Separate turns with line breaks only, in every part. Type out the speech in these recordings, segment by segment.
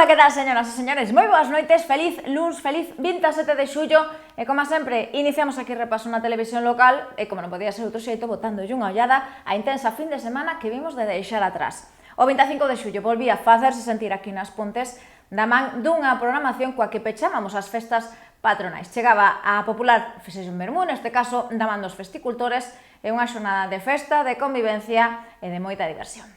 que tal, señoras e señores? Moi boas noites, feliz luns, feliz 27 de xullo. E como sempre, iniciamos aquí repaso na televisión local e como non podía ser outro xeito, botándolle unha ollada a intensa fin de semana que vimos de deixar atrás. O 25 de xullo volvía a facerse sentir aquí nas Pontes da man dunha programación coa que pechábamos as festas patronais. Chegaba a popular Fixexe un Vermú, neste caso da man dos festicultores, e unha xornada de festa, de convivencia e de moita diversión.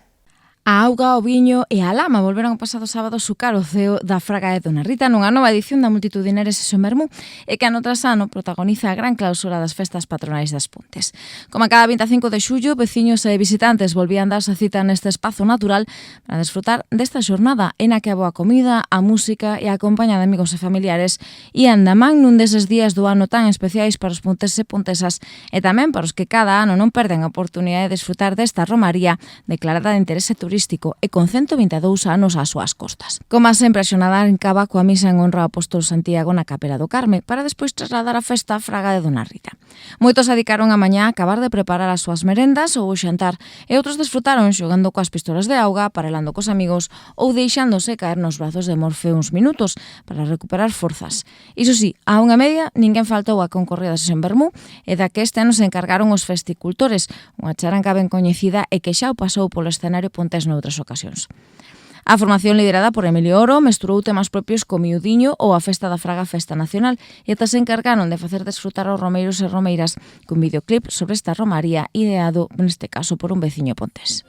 A auga, o viño e a lama volveron o pasado sábado sucar o ceo da Fraga de Dona Rita nunha nova edición da multitudinaria Sesión Vermú e que ano tras ano protagoniza a gran clausura das festas patronais das Pontes. Como a cada 25 de xullo, veciños e visitantes volvían darse cita neste espazo natural para desfrutar desta xornada en a que a boa comida, a música e a compañía de amigos e familiares ían da man nun deses días do ano tan especiais para os ponteses e pontesas e tamén para os que cada ano non perden a oportunidade de desfrutar desta romaría declarada de interese turístico e con 122 anos ás súas costas. Como sempre, a xornada encaba coa misa en honra ao apóstolo Santiago na Capela do Carme para despois trasladar a festa á Fraga de Dona Rita. Moitos dedicaron a mañá a acabar de preparar as súas merendas ou o xantar e outros desfrutaron xogando coas pistolas de auga, parelando cos amigos ou deixándose caer nos brazos de Morfeo uns minutos para recuperar forzas. Iso sí, a 1:30 ninguén faltou a concorrida de Sesión Vermú e da que este ano se encargaron os festicultores, unha charanca ben coñecida e que xa o pasou polo escenario pontés noutras ocasións. A formación liderada por Emilio Oro mesturou temas propios co Miudiño ou a Festa da Fraga Festa Nacional e ata se encargaron de facer desfrutar aos romeiros e romeiras cun videoclip sobre esta romaría ideado, neste caso, por un veciño pontés.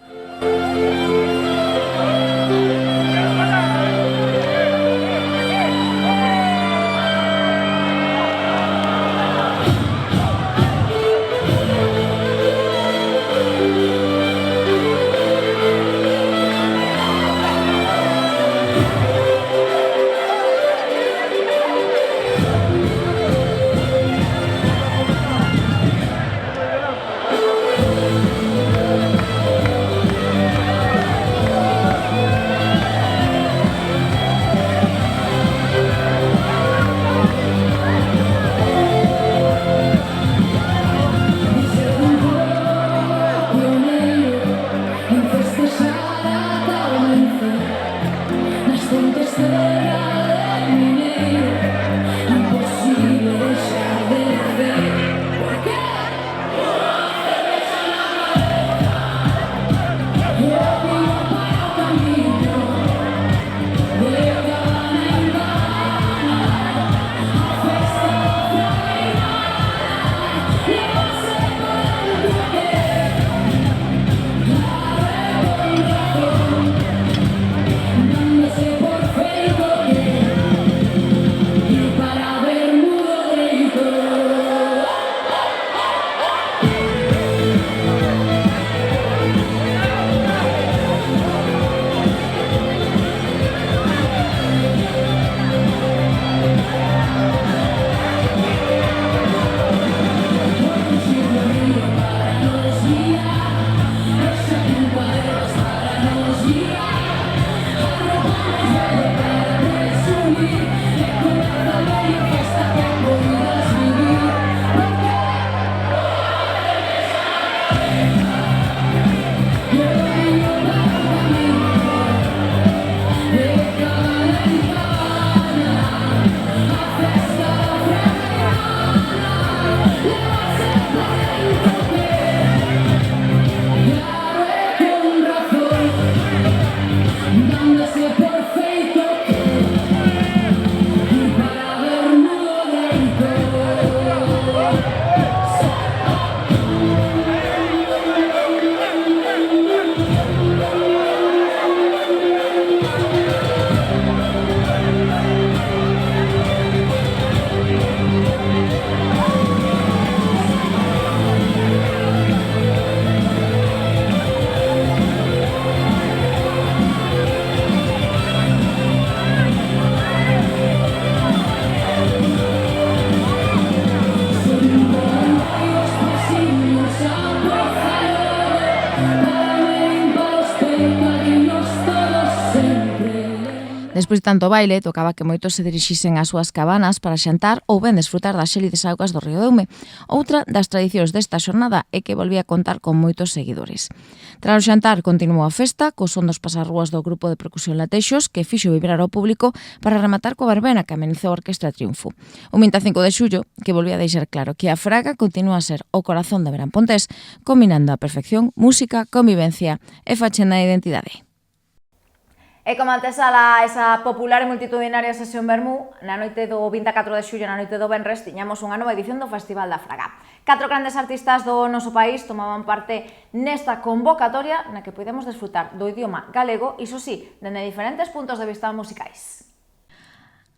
Despois de tanto baile, tocaba que moitos se dirixisen ás súas cabanas para xantar ou ben desfrutar das xélides augas do Río Deume. Outra das tradicións desta xornada é que volvía a contar con moitos seguidores. Tras o xantar, continuou a festa, co son dos pasarrúas do grupo de percusión Latexos, que fixo vibrar ao público para rematar coa verbena que amenizou a Orquestra Triunfo. O 25 de xullo, que volvía a deixar claro que a Fraga continúa a ser o corazón da Verán Pontés, combinando a perfección música, convivencia e fachenda de identidade.
E como antesala esa popular e multitudinaria sesión Vermú, na noite do 24 de xullo, na noite do Venres, tiñamos unha nova edición do Festival da Fraga. 4 grandes artistas do noso país tomaban parte nesta convocatoria na que podemos desfrutar do idioma galego, iso sí, dende diferentes puntos de vista musicais.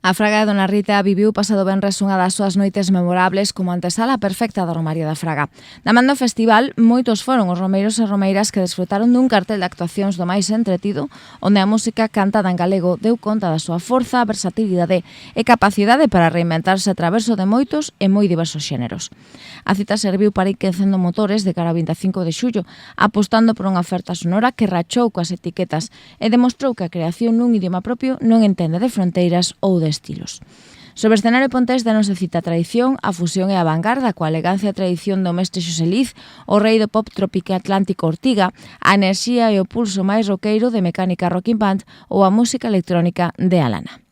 A Fraga de Dona Rita viviu pasado venres unha das súas noites memorables como antesala perfecta da Romaría da Fraga. Da man do festival, moitos foron os romeiros e romeiras que desfrutaron dun cartel de actuacións do máis entretido, onde a música cantada en galego deu conta da súa forza, versatilidade e capacidade para reinventarse a traverso de moitos e moi diversos xéneros. A cita serviu para ir quecendo motores de cara ao 25 de xullo, apostando por unha oferta sonora que rachou coas etiquetas e demostrou que a creación nun idioma propio non entende de fronteiras ou de estilos. Sobre o escenario pontés denos cita a tradición, a fusión e a vanguarda coa elegancia e tradición do mestre Xoseliz, o rei do pop tropical atlántico Ortiga, a enerxía e o pulso máis roqueiro de Mecánica Rocking Band ou a música electrónica de Alana.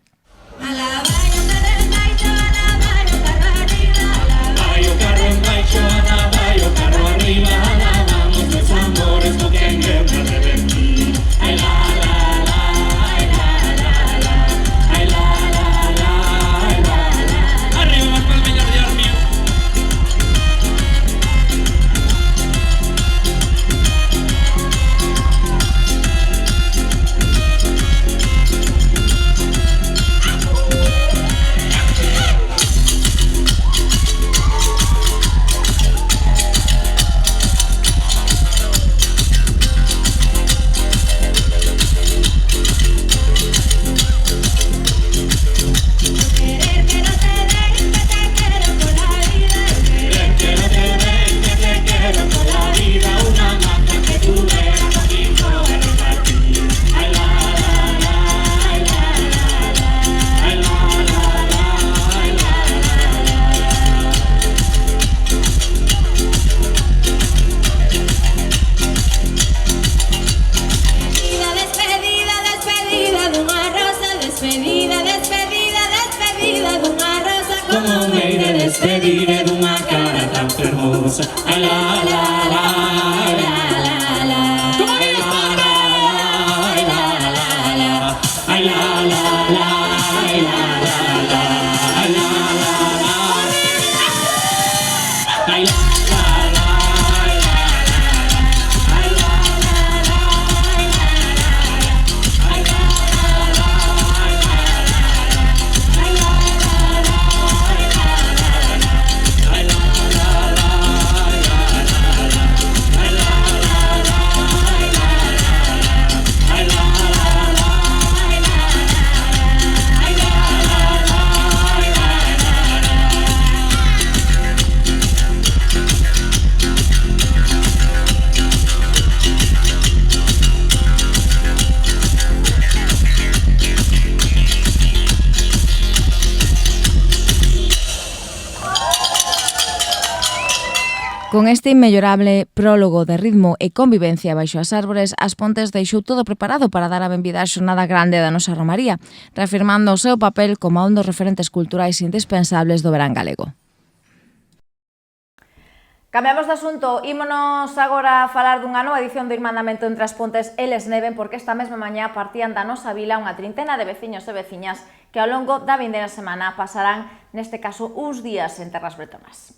Despediré dunha cara tan fermosa. Ai la la la, ai la la la. Como é esta? Ai la la la, ai la la la, ai la la la, ai la la la, ai la la la.
Con este inmellorable prólogo de ritmo e convivencia baixo as árbores, As Pontes deixou todo preparado para dar a benvida á xornada grande da nosa Romaría, reafirmando o seu papel como un dos referentes culturais indispensables do verán galego.
Cambiamos de asunto, ímonos agora a falar dunha nova edición do Irmandamento entre as Pontes e Les Neven, porque esta mesma mañá partían da nosa vila unha trintena de veciños e veciñas que ao longo da vindeira semana pasarán, neste caso, uns días en terras bretonas.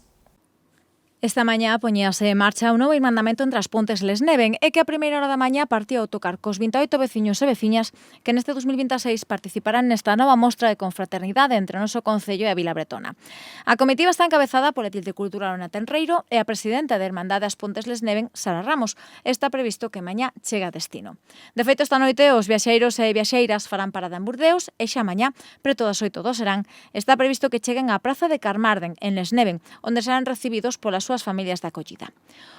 Esta mañá poñíase en marcha un novo irmandamento entre as Pontes Les Neven e que a primeira hora da mañá partía ao tocar cos 28 veciños e veciñas que neste 2026 participarán nesta nova mostra de confraternidade entre o noso concello e a Vila Bretona. A comitiva está encabezada pola Tilde Cultural Ona Tenreiro e a presidenta da Irmandade As Pontes Les Neven, Sara Ramos. Está previsto que mañá chega a destino. De feito, esta noite os viaxeiros e viaxeiras farán parada en Burdeos e xa mañá, preto das 8 do serán, está previsto que cheguen á Praza de Carmarden, en Les Neven, onde serán recibidos polas súas súas familias de acollida.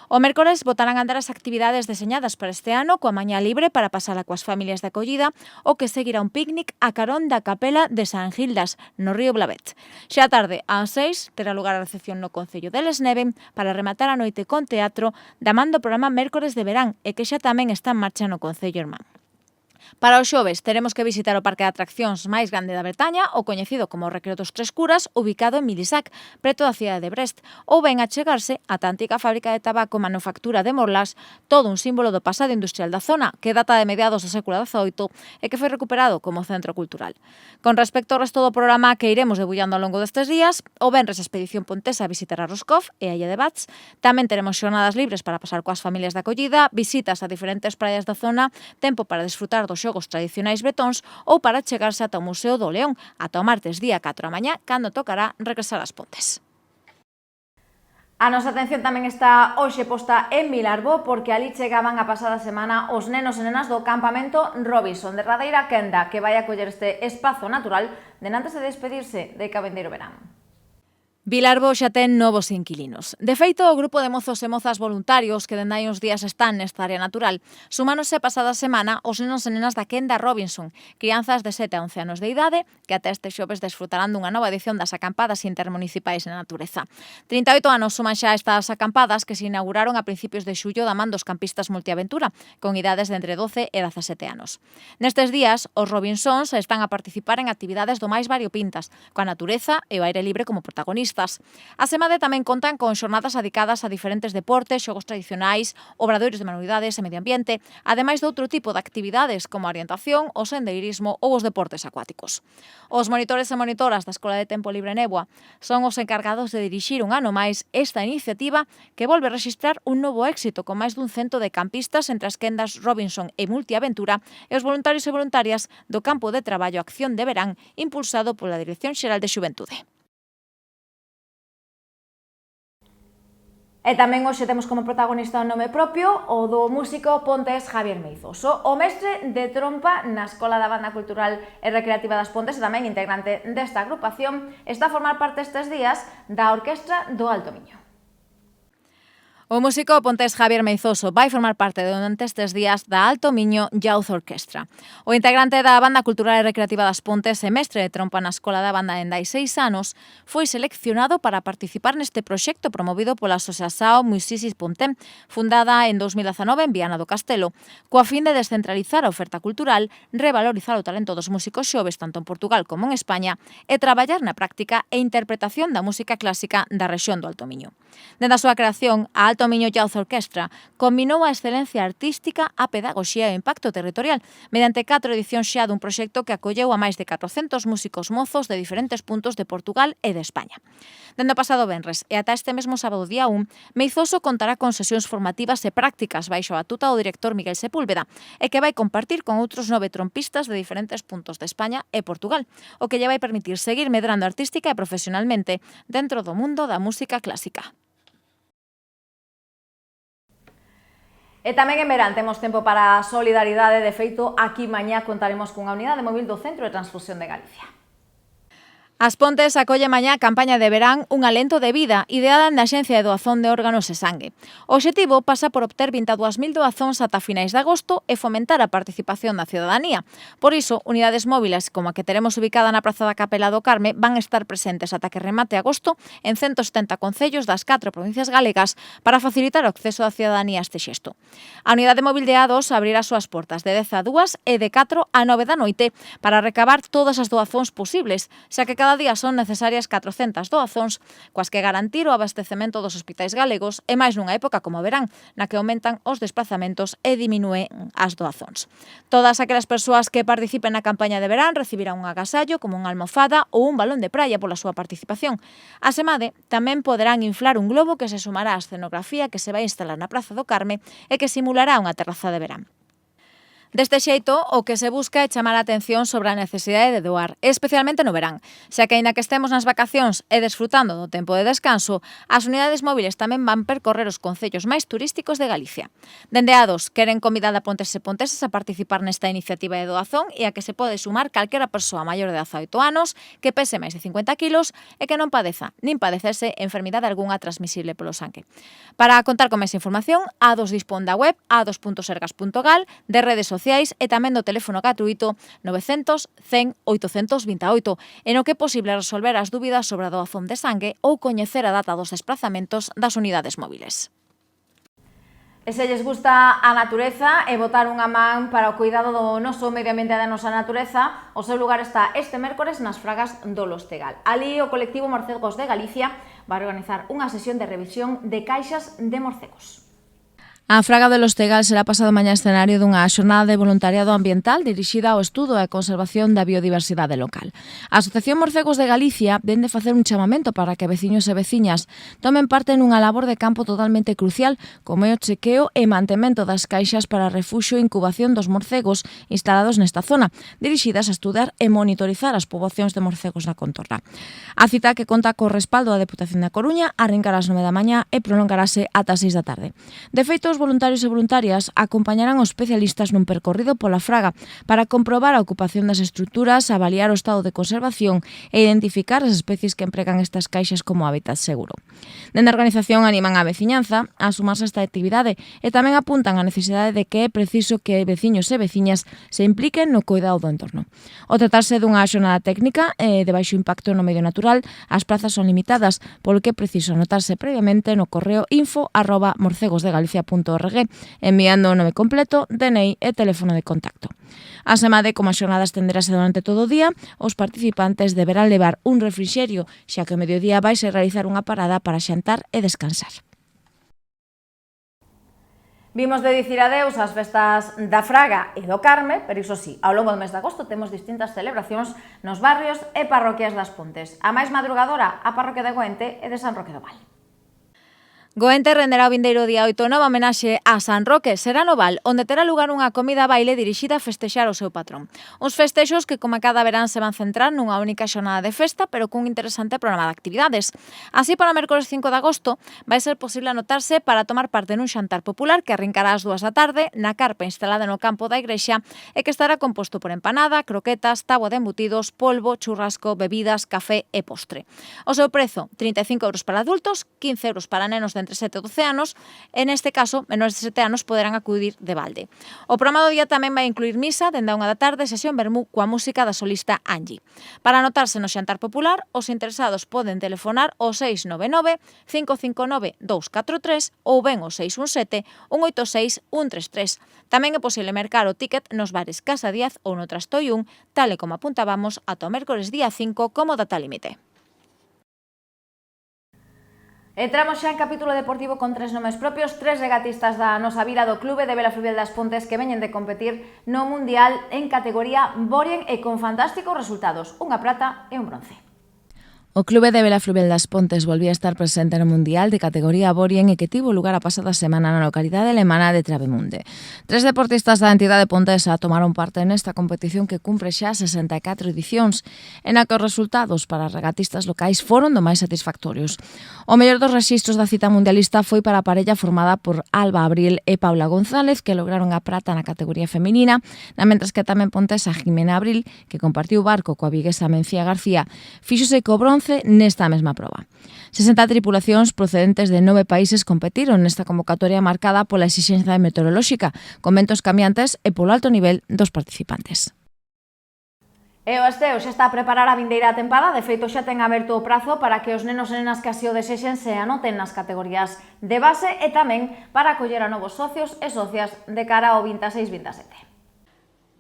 O mércores botarán a andar as actividades deseñadas para este ano coa mañá libre para pasala coas familias de acollida, o que seguirá un picnic a carón da capela de San Gildas, no río Blavet. Xa a tarde, ás 6, terá lugar a recepción no Concello de Lesneve para rematar a noite con teatro da man do programa Mércores de Verán e que xa tamén está en marcha no Concello Irmán. Para o xoves teremos que visitar o parque de atraccións máis grande da Bretaña, o coñecido como Recreo dos Tres Curas, ubicado en Milisac, preto da cidade de Brest, ou ben achegarse á antiga fábrica de tabaco manufactura de Morlas, todo un símbolo do pasado industrial da zona, que data de mediados do século XVIII e que foi recuperado como centro cultural. Con respecto ao resto do programa que iremos debullando ao longo destes días, o venres a expedición pontesa visitará Roscoff e a Illa de Bats, tamén teremos xornadas libres para pasar coas familias de acollida, visitas a diferentes praias da zona, tempo para desfrutar dos xogos tradicionais bretóns ou para chegarse ata o Museo do León, ata o martes día 4 a mañá, cando tocará regresar ás Pontes.
A nosa atención tamén está hoxe posta en Vilarbo, porque ali chegaban a pasada semana os nenos e nenas do campamento Robinson de Radeira Quenda, que vai acoller este espazo natural denantes de despedirse de Cabendeiro Verán.
Vilarbo xa ten novos inquilinos. De feito, o grupo de mozos e mozas voluntarios que dende hai uns días están nesta área natural sumánose pasada semana os nenos e nenas da Quenda Robinson, crianzas de 7 a 11 anos de idade, que até este xoves desfrutarán dunha nova edición das acampadas intermunicipais na natureza. 38 anos suman xa estas acampadas que se inauguraron a principios de xullo da man dos campistas multiaventura, con idades de entre 12 e 17 anos. Nestes días, os Robinsons están a participar en actividades do máis variopintas, coa natureza e o aire libre como protagonistas. A Semade tamén contan con xornadas dedicadas a diferentes deportes, xogos tradicionais, obradoiros de manualidades e medio ambiente, ademais de outro tipo de actividades como a orientación, o sendeirismo ou os deportes acuáticos. Os monitores e monitoras da Escola de Tempo Libre Néboa son os encargados de dirixir un ano máis esta iniciativa que volve a rexistrar un novo éxito con máis dun 100 de campistas entre as quendas Robinson e Multiaventura e os voluntarios e voluntarias do campo de traballo Acción de Verán impulsado pola Dirección Xeral de Xuventude.
E tamén hoxe temos como protagonista un nome propio, o do músico pontés Javier Meizoso, o mestre de trompa na Escola da Banda Cultural e Recreativa das Pontes e tamén integrante desta agrupación, está a formar parte estes días da Orquestra do Alto Miño.
O músico pontés Javier Meizoso vai formar parte durante estes días da Alto Miño Youth Orchestra. O integrante da Banda Cultural e Recreativa das Pontes e mestre de trompa na Escola da Banda dende hai 6 anos foi seleccionado para participar neste proxecto promovido pola Asociación Musicis Pontem, fundada en 2019 en Viana do Castelo, coa fin de descentralizar a oferta cultural, revalorizar o talento dos músicos xoves tanto en Portugal como en España e traballar na práctica e interpretación da música clásica da rexión do Alto Miño. Dende a súa creación, a Alto Miño Youth Orchestra combinou a excelencia artística, a pedagogía e o impacto territorial mediante 4 edicións xa dun proxecto que acolleu a máis de 400 músicos mozos de diferentes puntos de Portugal e de España. Dende o pasado venres e ata este mesmo sábado día 1, Meizoso contará con sesións formativas e prácticas baixo a batuta do director Miguel Sepúlveda e que vai compartir con outros 9 trompistas de diferentes puntos de España e Portugal, o que lle vai permitir seguir medrando artística e profesionalmente dentro do mundo da música clásica.
E tamén en verán temos tempo para a solidaridade. De feito, aquí mañá contaremos cunha unidade móvil do Centro de Transfusión de Galicia.
As Pontes acolle mañá a campaña de verán Un alento de vida, ideada na Axencia de Doazón de Órganos e Sangue. O obxectivo pasa por obter 22.000 doazóns ata finais de agosto e fomentar a participación da cidadanía. Por iso, unidades móviles como a que teremos ubicada na Praza da Capela do Carme van estar presentes ata que remate agosto en 170 concellos das 4 provincias galegas para facilitar o acceso da cidadanía a este xesto. A unidade móvil de A2 abrirá as súas portas de 10 a 2 e de 4 a 9 da noite para recabar todas as doazóns posibles, xa que cada día son necesarias 400 doazóns, coas que garantir o abastecemento dos hospitais galegos e máis nunha época como verán, na que aumentan os desplazamentos e diminúen as doazóns. Todas aquelas persoas que participen na campaña de verán recibirán un agasallo como unha almofada ou un balón de praia pola súa participación. A Semade tamén poderán inflar un globo que se sumará á escenografía que se vai instalar na Praza do Carme e que simulará unha terraza de verán.
Deste xeito, o que se busca é chamar a atención sobre a necesidade de doar, especialmente no verán, xa que aínda que estemos nas vacacións e desfrutando do tempo de descanso, as unidades móviles tamén van percorrer os concellos máis turísticos de Galicia. Dende A2 queren convidar a ponteses e pontesas a participar nesta iniciativa de doazón e a que se pode sumar calquera persoa maior de 18 anos que pese máis de 50 kilos e que non padeza nin padecese enfermidade algunha transmisible polo sangue. Para contar con máis información, A2 dispón da web a2.sergas.gal, de redes sociais e tamén do teléfono gratuito 900 100 828, en o que é posible resolver as dúbidas sobre a doazón de sangue ou coñecer a data dos desplazamentos das unidades móviles. E se lles gusta a natureza e botar unha man para o cuidado do noso medio ambiente e da nosa natureza, o seu lugar está este mércores nas Fragas do Lostegal. Ali o colectivo Morcegos de Galicia vai organizar unha sesión de revisión de caixas de morcegos.
A Fraga de Lostegal será pasado mañá escenario dunha xornada de voluntariado ambiental dirixida ao estudo e a conservación da biodiversidade local. A Asociación Morcegos de Galicia vende facer un chamamento para que veciños e veciñas tomen parte nunha labor de campo totalmente crucial, como é o chequeo e mantemento das caixas para refuxio e incubación dos morcegos instalados nesta zona, dirixidas a estudar e monitorizar as poboacións de morcegos na contorna. A cita, que conta co respaldo da Deputación da Coruña, arrincará ás 9 da mañá e prolongarase ata as 6 da tarde. De feito, os voluntarios e voluntarias acompañarán os especialistas nun percorrido pola Fraga para comprobar a ocupación das estruturas, avaliar o estado de conservación e identificar as especies que empregan estas caixas como hábitat seguro. Dende a organización animan a veciñanza a sumarse a esta actividade e tamén apuntan a necesidade de que é preciso que veciños e veciñas se impliquen no cuidado do entorno. O tratarse dunha xornada técnica de baixo impacto no medio natural, as prazas son limitadas, polo que é preciso anotarse previamente no correo info@morcegosdegalicia.org enviando o nome completo, DNI e teléfono de contacto. Asemade, como a xornada estenderase durante todo o día, os participantes deberán levar un refrixerio, xa que ao mediodía vaise realizar unha parada para xantar e descansar.
Vimos de dicir adeus ás festas da Fraga e do Carme, pero iso sí, ao longo do mes de agosto temos distintas celebracións nos barrios e parroquias das Pontes. A máis madrugadora, a parroquia de Goente e de San Roque do Val. Goente renderá o vindeiro día 8 nova homenaxe a San Roque. Será no Val, onde terá lugar unha comida baile dirixida a festexar o seu patrón. Uns festexos que, como a cada verán, se van centrar nunha única xornada de festa, pero cun interesante programa de actividades. Así, para o mércores 5 de agosto, vai ser posible anotarse para tomar parte nun xantar popular que arrincará ás 2 da tarde na carpa instalada no campo da igrexa e que estará composto por empanada, croquetas, táboa de embutidos, polvo, churrasco, bebidas, café e postre. O seu prezo, 35 euros para adultos, 15 euros para nenos de entre 7 e 12 anos, e neste caso, menores de 7 anos poderán acudir de balde. O programa do día tamén vai incluir misa dende a 1 da tarde, sesión vermú coa música da solista Angie. Para anotarse no xantar popular, os interesados poden telefonar ao 699 559 243 ou ben ao 617 186 133. Tamén é posible mercar o ticket nos bares Casa Díaz ou no Trastoi 1, tal e como apuntábamos ata o mércores día 5 como data límite. Entramos xa en capítulo deportivo con 3 nomes propios, 3 regatistas da nosa vila do Clube de Vela Fluvial das Pontes que veñen de competir no Mundial en categoría Borien e con fantásticos resultados, unha prata e un bronce.
O Clube de Vela Fluvial das Pontes volvía a estar presente no Mundial de categoría Borien e que tivo lugar a pasada semana na localidade alemana de Travemunde. 3 deportistas da entidade pontesa tomaron parte nesta competición que cumpre xa 64 edicións, en a que os resultados para os regatistas locais foron do máis satisfactorios. O mellor dos rexistros da cita mundialista foi para a parella formada por Alba Abril e Paula González, que lograron a prata na categoría feminina, mentras que tamén pontesa Jimena Abril, que compartiu barco coa viguesa Mencía García, fíxose co bronce nesta mesma proba. 60 tripulacións procedentes de 9 países competiron nesta convocatoria marcada pola exixencia meteorolóxica, con ventos cambiantes e polo alto nivel dos participantes.
E o Esteo xa está a preparar a vindeira tempada, de feito xa ten aberto o prazo para que os nenos e nenas que así o desexen se anoten nas categorías de base e tamén para acoller a novos socios e socias de cara ao 26-27.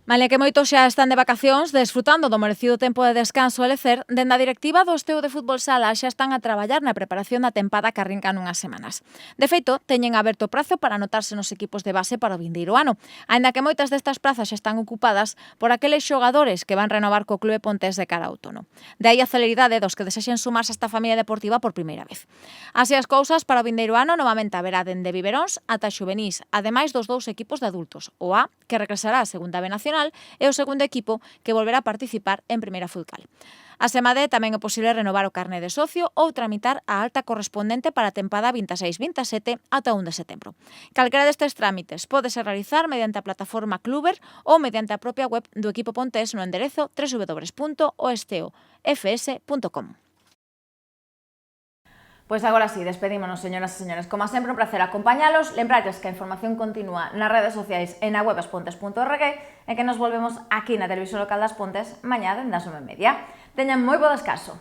Malia que moitos xa están de vacacións, desfrutando do merecido tempo de descanso e lecer, dende a directiva do Esteo de Fútbol Sala xa están a traballar na preparación da tempada que arrinca nunhas semanas. De feito, teñen aberto prazo para anotarse nos equipos de base para o vindeiro ano, aínda que moitas destas prazas xa están ocupadas por aqueles xogadores que van renovar co Clube Pontés de cara ao outono. De aí a celeridade dos que desexen sumarse a esta familia deportiva por primeira vez. Así as cousas, para o vindeiro ano novamente haberá dende Biberóns ata Xuvenís, ademais dos dous equipos de adultos, o A, que regresará a Segunda B Nacional, e o segundo equipo que volverá a participar en Primeira Futsal. A SEMADE tamén é posible renovar o carné de socio ou tramitar a alta correspondente para a tempada 26-27 ata 1 de setembro. Calquera destes trámites pódese realizar mediante a plataforma Cluber ou mediante a propia web do equipo pontés no enderezo www.oesteofs.com.
Pois agora sí, despedímonos, señoras e señores. Como sempre, un placer acompañalos. Lembrarles que a información continúa nas redes sociais e na web aspontes.org e que nos volvemos aquí na Televisión Local das Pontes mañá dende as 9:30. Teñan moi bo descanso.